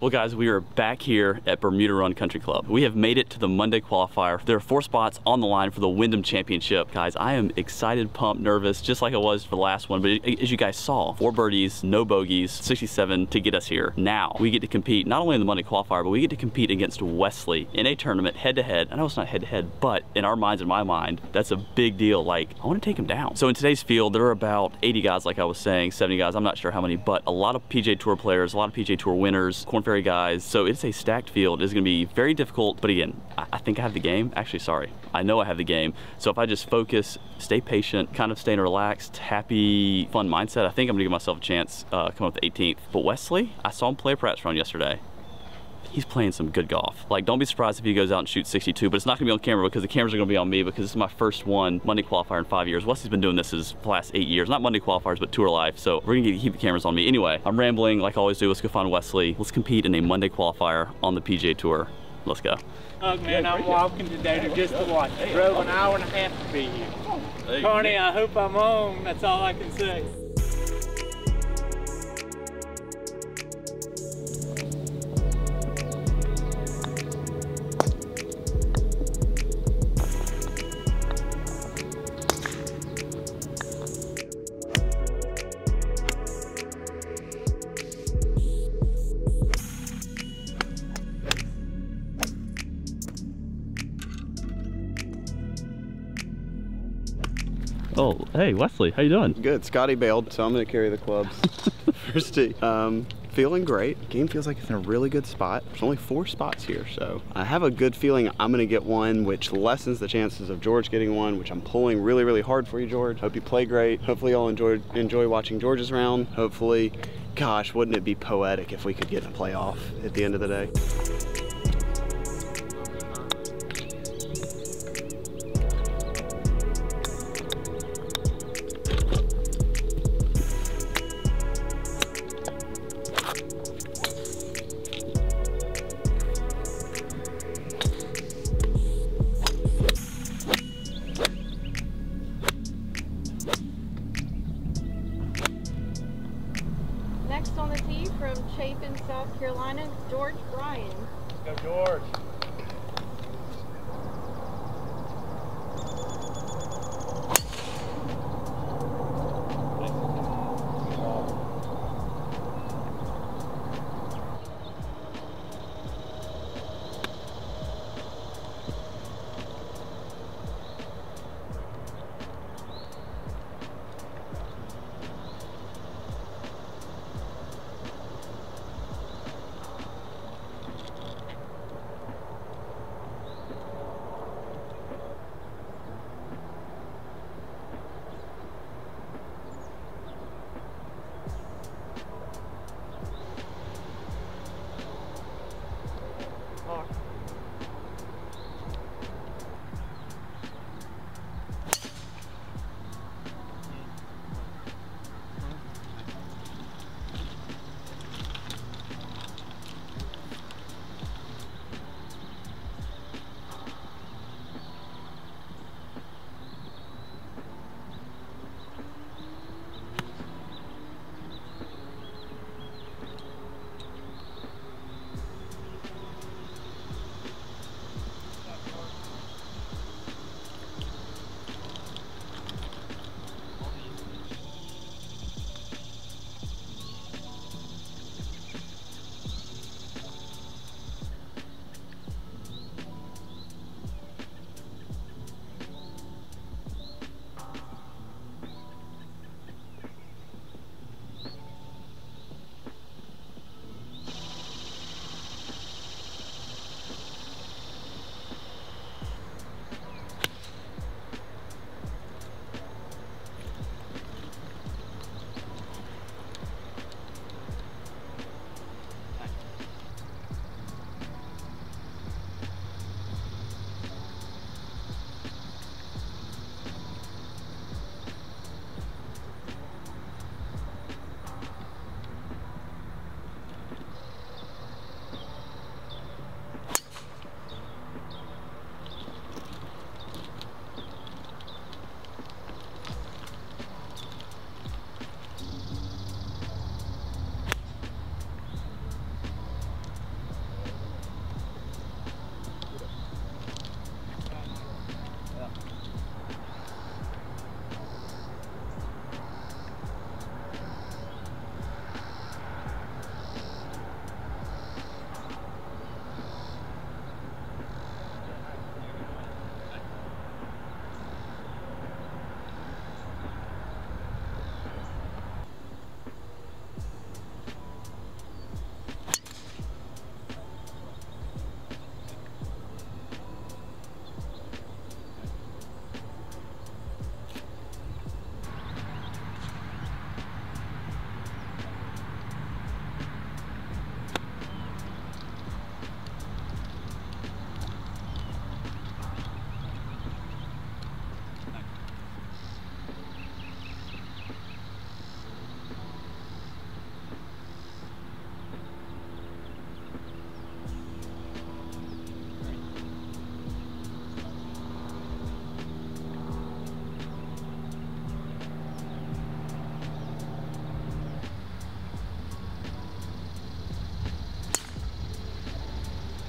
Well guys, we are back here at Bermuda Run Country Club. We have made it to the Monday qualifier. There are 4 spots on the line for the Wyndham Championship. Guys, I am excited, pumped, nervous, just like I was for the last one, but as you guys saw, 4 birdies, no bogeys, 67 to get us here. Now, we get to compete not only in the Monday qualifier, but we get to compete against Wesley in a tournament head-to-head. I know it's not head-to-head, but in our minds, in my mind, that's a big deal. Like, I want to take him down. So in today's field, there are about 80 guys, like I was saying, 70 guys, I'm not sure how many, but a lot of PGA Tour players, a lot of PGA Tour winners, Korn Ferry guys. So it's a stacked field. It's going to be very difficult, but again, I think I have the game. Actually, sorry, I know I have the game. So if I just focus, stay patient, kind of stay in a relaxed, happy, fun mindset, I think I'm going to give myself a chance coming up the 18th. But Wesley, I saw him play a practice round yesterday. He's playing some good golf. Like, don't be surprised if he goes out and shoots 62, but it's not gonna be on camera because the cameras are gonna be on me because this is my first Monday qualifier in 5 years. Wesley's been doing this his last 8 years. Not Monday qualifiers, but tour life. So we're gonna keep the cameras on me. Anyway, I'm rambling like I always do. Let's go find Wesley. Let's compete in a Monday qualifier on the PGA Tour. Let's go. Look, man, I'm walking today just to watch. Drove an hour and a half to be here. Carney, I hope I'm home. That's all I can say. Oh, hey, Wesley, how you doing? Good. Scotty bailed, so I'm going to carry the clubs. First tee. Feeling great. Game feels like it's in a really good spot. There's only 4 spots here, so I have a good feeling I'm going to get one, which lessens the chances of George getting one, which I'm pulling really, really hard for you, George. Hope you play great. Hopefully y'all enjoy watching George's round. Hopefully, gosh, wouldn't it be poetic if we could get a playoff at the end of the day? Next on the tee from Chapin, South Carolina, George Bryan. Let's go, George.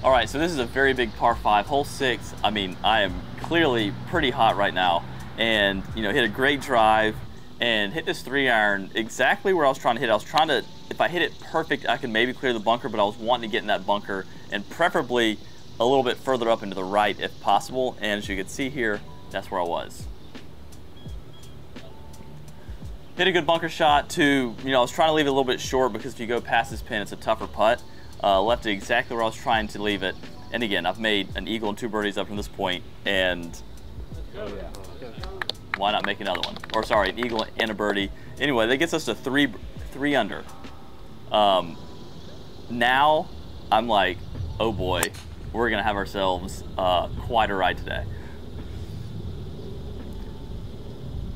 All right, so this is a very big par 5, hole 6. I mean, I am clearly pretty hot right now, and you know, hit a great drive and hit this 3-iron exactly where I was trying to hit. I was trying to, if I hit it perfect, I could maybe clear the bunker, but I was wanting to get in that bunker and preferably a little bit further up into the right if possible. And as you can see here, that's where I was. Hit a good bunker shot to, you know, I was trying to leave it a little bit short because if you go past this pin, it's a tougher putt. Left it exactly where I was trying to leave it. And again, I've made an eagle and 2 birdies up from this point, and why not make another one? Or sorry, an eagle and a birdie. Anyway, that gets us to 3 under. Now I'm like, oh boy, we're gonna have ourselves quite a ride today.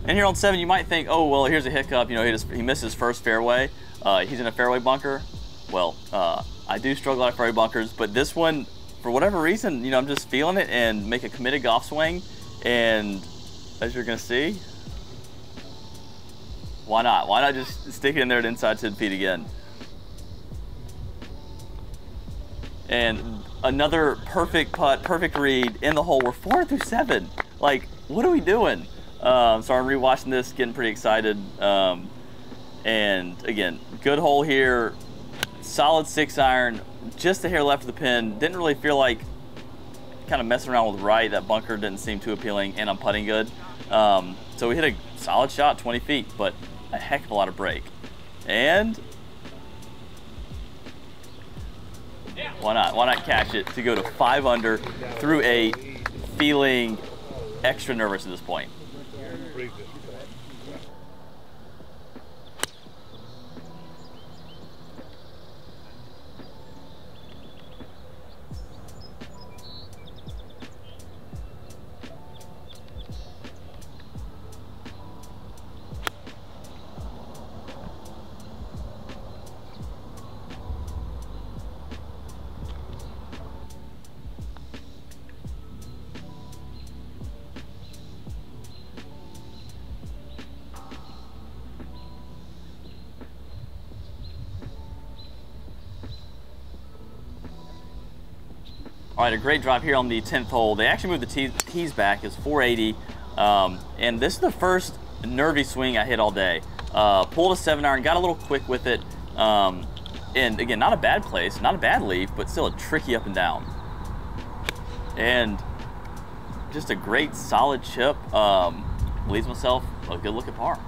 And here on 7, you might think, oh well, here's a hiccup. You know, he missed his first fairway. He's in a fairway bunker. Well, I do struggle out of fairway bunkers, but this one, for whatever reason, you know, I'm just feeling it and make a committed golf swing. And as you're gonna see, why not? Why not just stick it in there at inside 10 feet again? And another perfect putt, perfect read in the hole. We're 4 through 7. Like, what are we doing? So I'm rewatching this, getting pretty excited. And again, good hole here. Solid 6-iron, just a hair left of the pin. Didn't really feel like kind of messing around with right. That bunker didn't seem too appealing, and I'm putting good. So we hit a solid shot, 20 feet, but a heck of a lot of break. And why not? Why not catch it to go to 5 under through 8, feeling extra nervous at this point. All right, a great drive here on the 10th hole. They actually moved the tees back. It's 480. And this is the first nervy swing I hit all day. Pulled a 7-iron, got a little quick with it. And again, not a bad place, not a bad leave, but still a tricky up and down. And just a great solid chip. Leaves myself a good look at par.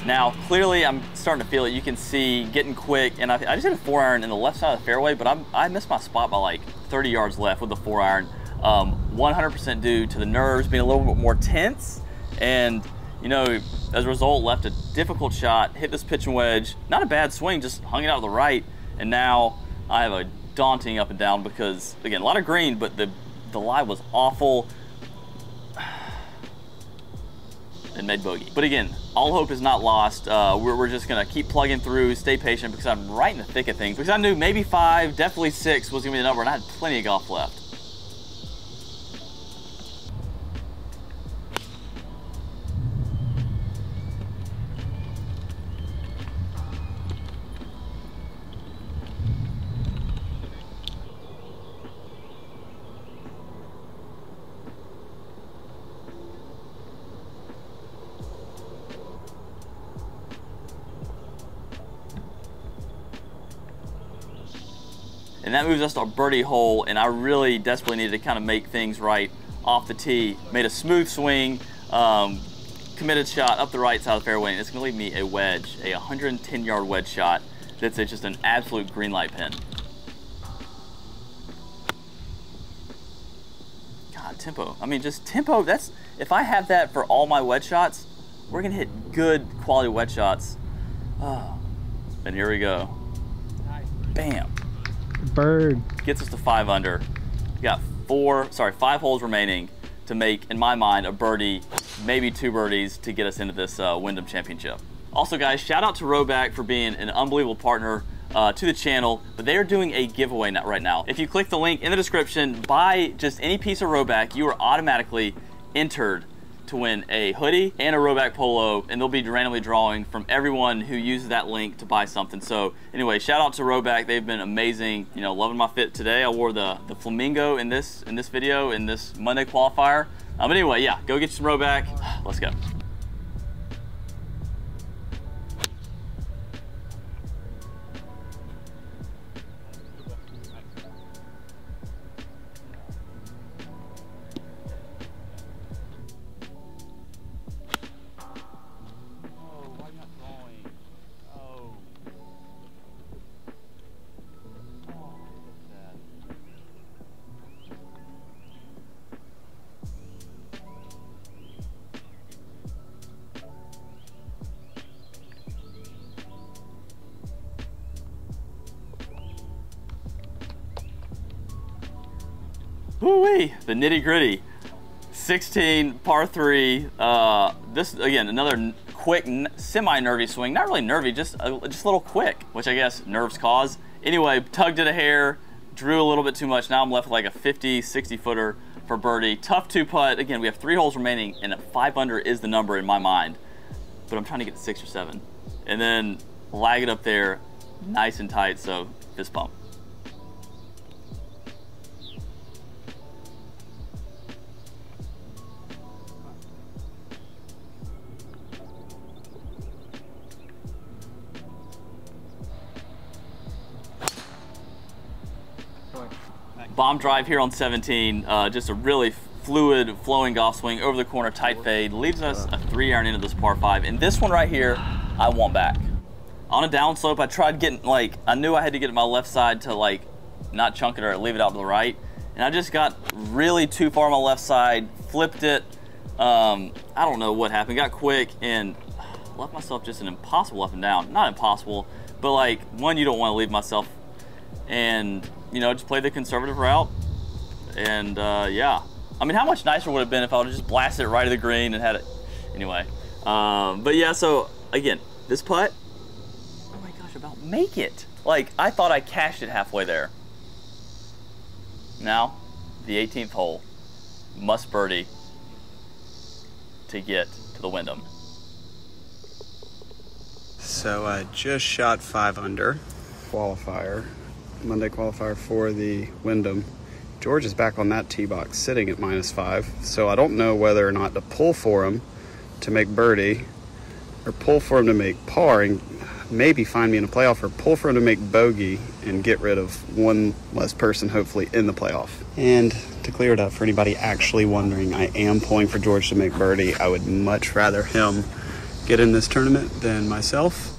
Now, clearly, I'm starting to feel it. You can see getting quick, and I just hit a 4-iron in the left side of the fairway, but I missed my spot by like 30 yards left with the 4-iron. 100% due to the nerves being a little bit more tense, and you know, as a result, left a difficult shot, hit this pitching wedge. Not a bad swing, just hung it out to the right, and now I have a daunting up and down because, again, a lot of green, but the lie was awful. And made bogey. But again, all hope is not lost. We're just gonna keep plugging through, stay patient, because I'm right in the thick of things. Because I knew maybe 5, definitely 6 was gonna be the number, and I had plenty of golf left. And that moves us to our birdie hole, and I really desperately needed to kind of make things right off the tee. Made a smooth swing, committed shot up the right side of the fairway, and it's gonna leave me a wedge, a 110-yard wedge shot that's just an absolute green light pin. God, tempo. I mean, just tempo, that's, if I have that for all my wedge shots, we're gonna hit good quality wedge shots. Oh, and here we go. Bam. Bird. Gets us to 5 under. We got 5 holes remaining to make, in my mind, a birdie maybe 2 birdies to get us into this Wyndham Championship. Also guys, shout out to Rowback for being an unbelievable partner to the channel, but they are doing a giveaway right now. If you click the link in the description, buy just any piece of Rowback, you are automatically entered to win a hoodie and a Rowback polo, and they'll be randomly drawing from everyone who uses that link to buy something. So anyway, shout out to Rowback. They've been amazing. You know, loving my fit today. I wore the flamingo in this video in this Monday qualifier. But anyway, yeah, go get some Rowback. Let's go. Woo-wee, the nitty gritty. 16, par 3. This, again, another quick, semi-nervy swing. Not really nervy, just a little quick, which I guess nerves cause. Anyway, tugged it a hair, drew a little bit too much. Now I'm left with like a 50, 60 footer for birdie. Tough 2-putt. Again, we have 3 holes remaining, and a 5 under is the number in my mind. But I'm trying to get to 6 or 7. And then lag it up there, nice and tight, so fist bump. Bomb drive here on 17, just a really fluid, flowing golf swing over the corner, tight fade, leaves us a 3-iron into this par 5. And this one right here, I want back. On a downslope, I tried getting, like, I knew I had to get to my left side to, like, not chunk it or leave it out to the right. And I just got really too far on my left side, flipped it. I don't know what happened, got quick and left myself just an impossible up and down. Not impossible, but like, one, you don't want to leave myself, and you know, just play the conservative route. And yeah, I mean, how much nicer would it have been if I would have just blasted it right to the green and had it anyway. But yeah, so again, this putt, oh my gosh, about make it. Like, I thought I cashed it halfway there. Now, the 18th hole, must birdie to get to the Wyndham. So I just shot 5 under qualifier, Monday qualifier for the Wyndham. George is back on that tee box sitting at -5, so I don't know whether or not to pull for him to make birdie or pull for him to make par and maybe find me in a playoff, or pull for him to make bogey and get rid of one less person hopefully in the playoff. And to clear it up for anybody actually wondering, I am pulling for George to make birdie. I would much rather him get in this tournament than myself.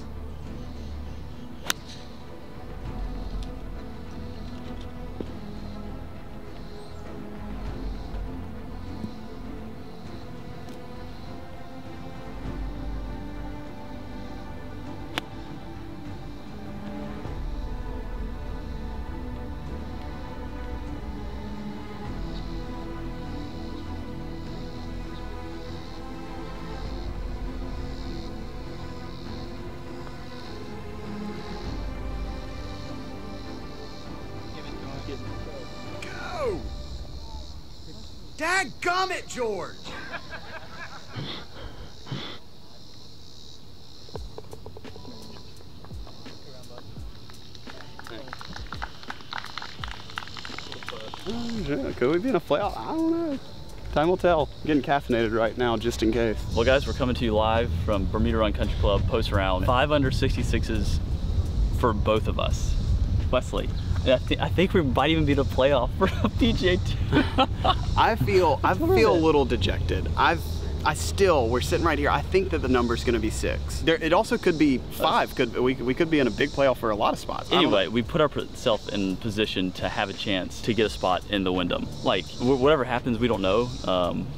Go! Dadgummit, George! Could we be in a playoff? I don't know. Time will tell. I'm getting caffeinated right now just in case. Well guys, we're coming to you live from Bermuda Run Country Club post round. 5 under 66s for both of us. Wesley, I think we might even be in a playoff for a PGA Tour. I feel a little dejected. We're sitting right here. I think that the number's going to be 6. It also could be 5. We could be in a big playoff for a lot of spots. Anyway, we put ourselves in position to have a chance to get a spot in the Wyndham. Like, whatever happens, we don't know.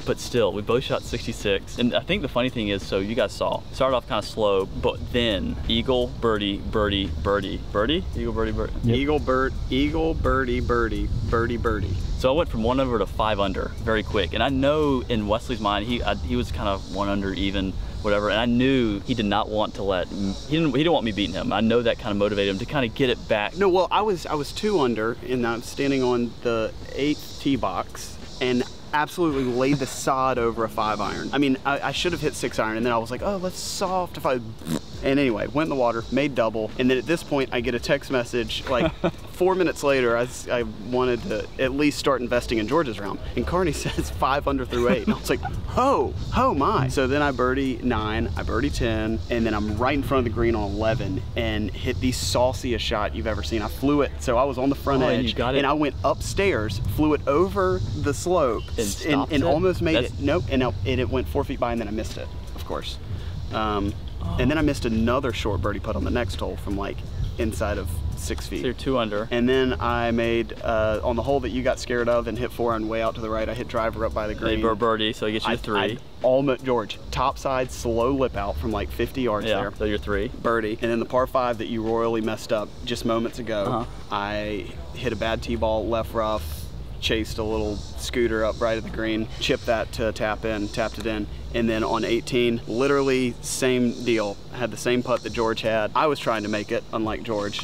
But still, we both shot 66. And I think the funny thing is, so you guys saw, started off kind of slow, but then eagle, birdie, birdie, birdie, birdie, eagle, birdie, birdie. Yep. Eagle, birdie, birdie, birdie, birdie, birdie. So I went from 1 over to 5 under very quick. And I know in Wesley's mind, he was kind of 1 under even, whatever. And I knew he did not want to he didn't want me beating him. I know that kind of motivated him to kind of get it back. No, well, I was 2 under, and I'm standing on the 8th tee box, and absolutely laid the sod over a 5-iron. I mean, I should have hit 6-iron, and then I was like, oh, let's soft if I. And anyway, went in the water, made double, and then at this point, I get a text message like 4 minutes later. I wanted to at least start investing in George's round, and Carney says 5 under through 8. And I was like, oh my. So then I birdie 9, I birdie 10, and then I'm right in front of the green on 11 and hit the sauciest shot you've ever seen. I flew it, so I was on the front edge, and you got it? And I went upstairs, flew it over the slope, and almost made it. Nope, and it went 4 feet by, and then I missed it, of course. And then I missed another short birdie putt on the next hole from like inside of 6 feet. So you're 2 under. And then I made, on the hole that you got scared of and hit 4 on way out to the right, I hit driver up by the green. Birdie, so it gets you to 3. Almost, George, topside, slow lip out from like 50 yards there. So you're 3. Birdie. And then the par 5 that you royally messed up just moments ago, I hit a bad tee ball, left rough, chased a little scooter up right at the green, chipped that to tapped it in. And then on 18, literally same deal. I had the same putt that George had. I was trying to make it, unlike George.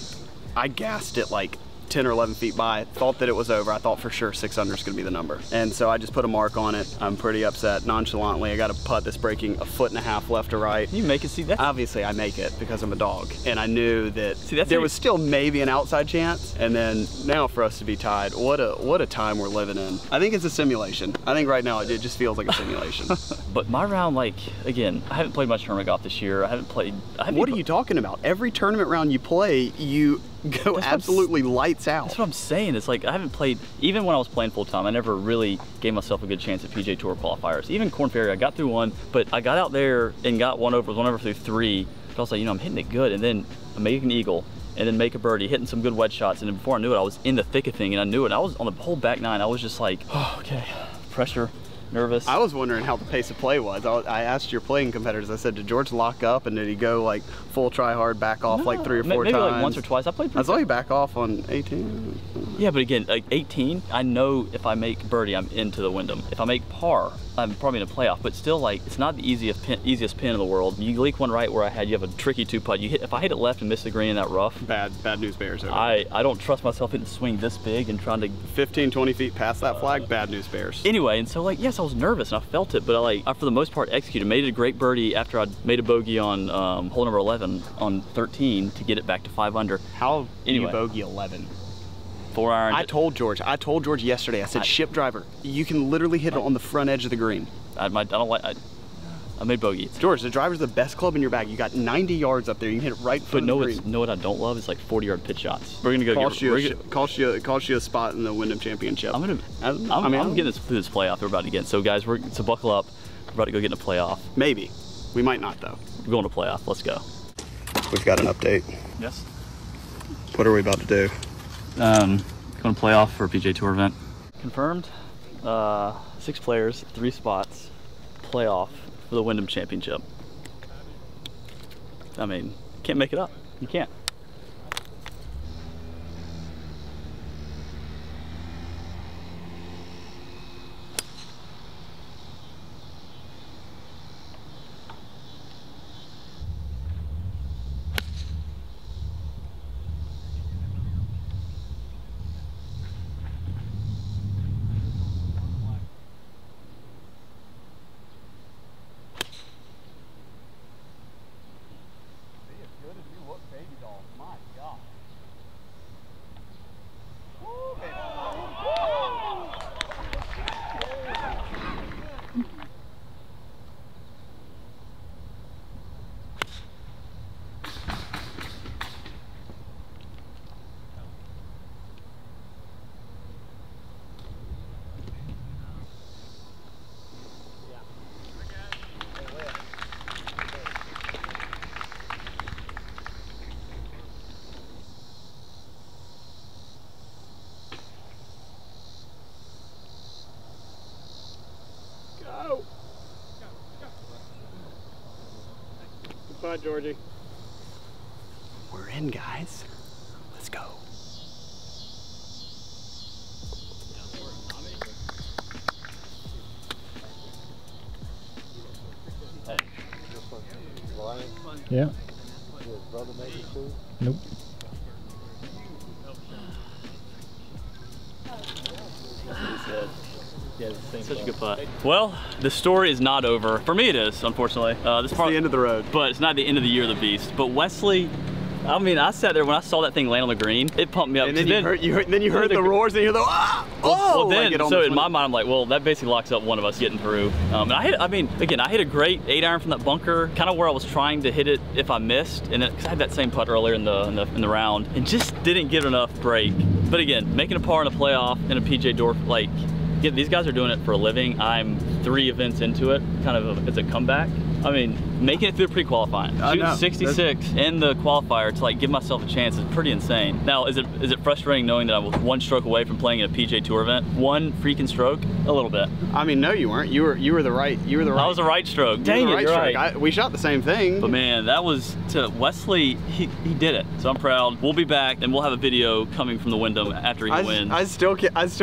I gassed it like 10 or 11 feet by, thought that it was over. I thought for sure 6 under is gonna be the number. And so I just put a mark on it. I'm pretty upset. Nonchalantly, I got a putt that's breaking 1.5 feet left to right. You make it, see that? Obviously I make it because I'm a dog. And I knew that there was still maybe an outside chance. And then now for us to be tied, what a time we're living in. I think it's a simulation. I think right now it just feels like a simulation. But my round, like, again, I haven't played much tournament golf this year. What are you talking about? Every tournament round you play, you go absolutely lights out. That's what I'm saying. It's like I haven't played, even when I was playing full time, I never really gave myself a good chance at PGA Tour qualifiers. Even Corn Ferry, I got through 1, but I got out there and got 1 over through 3. I was like, you know, I'm hitting it good, and then I make an eagle, and then make a birdie, hitting some good wedge shots, and then before I knew it, I was in the thick of thing, and I knew it. I was on the whole back 9. I was just like, oh, okay, pressure. Nervous. I was wondering how the pace of play was. I asked your playing competitors, I said, did George lock up and did he go like full try hard, back off like 3 or 4 times? Maybe like once or twice. I played pretty I saw you back off on 18. Yeah, but again, like 18, I know if I make birdie, I'm into the Wyndham. If I make par, I'm probably in a playoff, but still, like, it's not the easiest pin in the world. You leak one right where you have a tricky 2-putt. If I hit it left and miss the green in that rough. Bad news bears over. I don't trust myself hitting the swing this big and trying to. 15, 20 feet past that flag, bad news bears. Anyway, and so like, yes, I was nervous and I felt it, but I for the most part executed. Made it a great birdie after I'd made a bogey on hole number 11 on 13 to get it back to 5 under. How do you bogey 11? 4-iron. I told George yesterday, I said, ship driver, you can literally hit it on the front edge of the green. I made bogey. George, the driver's the best club in your bag. You got 90 yards up there. You can hit it right from the green. Know what I don't love? It's like 40-yard pitch shots. We're gonna go cost you a spot in the Wyndham Championship. I'm getting this through this playoff we're about to get. So guys, so buckle up. We're about to go get in a playoff. Maybe. We might not though. We're going to playoff. Let's go. We've got an update. Yes. What are we about to do? Going to playoff for a PGA Tour event. Confirmed. 6 players, 3 spots. Playoff for the Wyndham Championship. I mean, can't make it up. You can't. Bye, Georgie. We're in, guys. Let's go. Yeah. Nope. Such a good putt. Well, the story is not over. For me, it is, unfortunately. This It's the end of the road. But it's not the end of the year of the beast. But Wesley, I mean, I sat there when I saw that thing land on the green. It pumped me up. And then you heard the roars, and you hear the well, then, so in my mind, I'm like, well, that basically locks up one of us getting through. And I hit a great 8-iron from that bunker, kind of where I was trying to hit it if I missed, and because I had that same putt earlier in the round, and just didn't get enough break. But again, making a par in a playoff in a PGA Tour, like, yeah, these guys are doing it for a living. I'm 3 events into it, kind of it's a comeback. I mean, making it through the pre-qualifying, shooting 66 in the qualifier to like give myself a chance is pretty insane. Now, is it frustrating knowing that I was 1 stroke away from playing in a PGA Tour event? 1 freaking stroke? A little bit. I mean, no, you weren't. You were the right. I was the right stroke. Dang it, you're right. We shot the same thing. But man, that was to Wesley. He did it. So I'm proud. We'll be back, and we'll have a video coming from the Wyndham after he wins. I still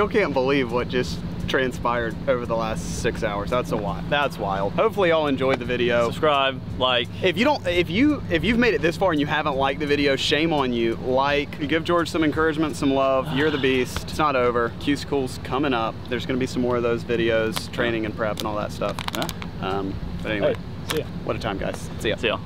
can't believe what just transpired over the last 6 hours. That's wild. Hopefully y'all enjoyed the video. Subscribe, like. If you've made it this far and you haven't liked the video, shame on you. Like, give George some encouragement, some love. You're the beast. It's not over. Q School's coming up. There's gonna be some more of those videos, training and prep and all that stuff. But anyway, Hey, see ya. What a time, guys. See ya. See ya.